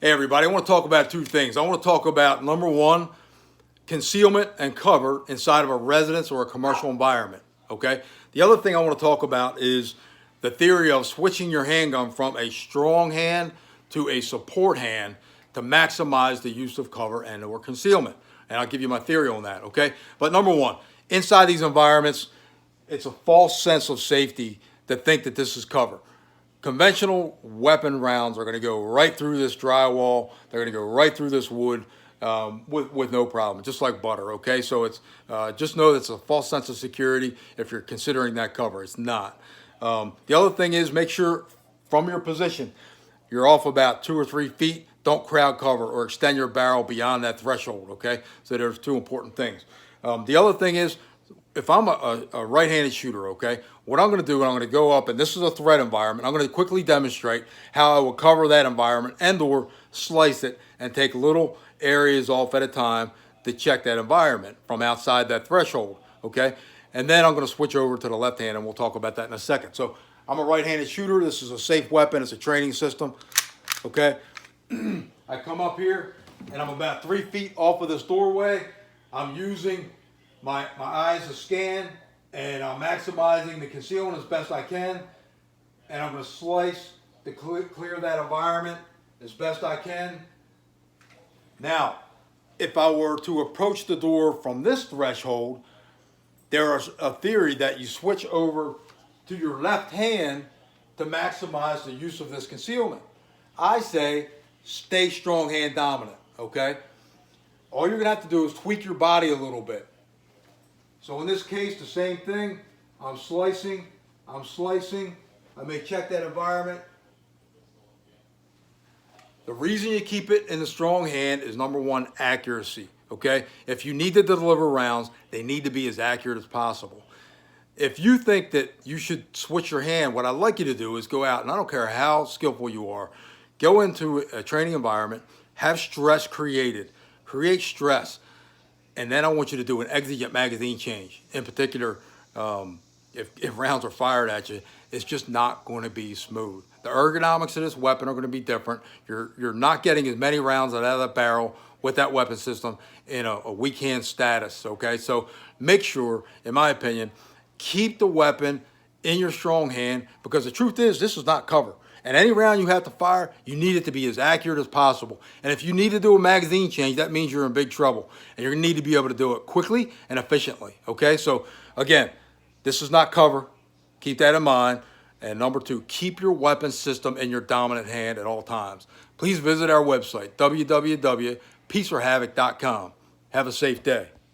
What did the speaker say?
Hey everybody, I want to talk about two things. I want to talk about number one, concealment and cover inside of a residence or a commercial environment, okay? The other thing I want to talk about is the theory of switching your handgun from a strong hand to a support hand to maximize the use of cover and or concealment. And I'll give you my theory on that, okay? But number one, inside these environments, it's a false sense of safety to think that this is cover. Conventional weapon rounds are going to go right through this drywall. They're going to go right through this wood with no problem, just like butter, okay? So it's just know that it's a false sense of security if you're considering that cover. It's not. The other thing is make sure from your position, you're off about 2 or 3 feet. Don't crowd cover or extend your barrel beyond that threshold, okay? So there's two important things. The other thing is, if I'm a right-handed shooter, okay, what I'm going to do, I'm going to go up, and this is a threat environment. I'm going to quickly demonstrate how I will cover that environment and or slice it and take little areas off at a time to check that environment from outside that threshold, okay? And then I'm going to switch over to the left hand, and we'll talk about that in a second. So I'm a right-handed shooter. This is a safe weapon. It's a training system, okay? I come up here, and I'm about 3 feet off of this doorway. I'm using my eyes to scan, and I'm maximizing the concealment as best I can, and I'm going to slice to clear that environment as best I can. Now, if I were to approach the door from this threshold, there is a theory that you switch over to your left hand to maximize the use of this concealment. I say stay strong hand dominant, okay? All you're going to have to do is tweak your body a little bit. So in this case, the same thing. I'm slicing. I may check that environment. The reason you keep it in the strong hand is number one, accuracy, okay? If you need to deliver rounds, they need to be as accurate as possible. If you think that you should switch your hand, what I'd like you to do is go out, and I don't care how skillful you are, go into a training environment, have stress created, create stress. And then I want you to do an exigent magazine change. In particular, if rounds are fired at you, it's just not going to be smooth. The ergonomics of this weapon are going to be different. You're not getting as many rounds out of that barrel with that weapon system in a weak hand status, okay? So make sure, in my opinion, keep the weapon in your strong hand, because the truth is this is not cover. And any round you have to fire, you need it to be as accurate as possible. And if you need to do a magazine change, that means you're in big trouble. And you're going to need to be able to do it quickly and efficiently, okay? So, again, this is not cover. Keep that in mind. And number two, keep your weapon system in your dominant hand at all times. Please visit our website, www.peaceorhavoc.com. Have a safe day.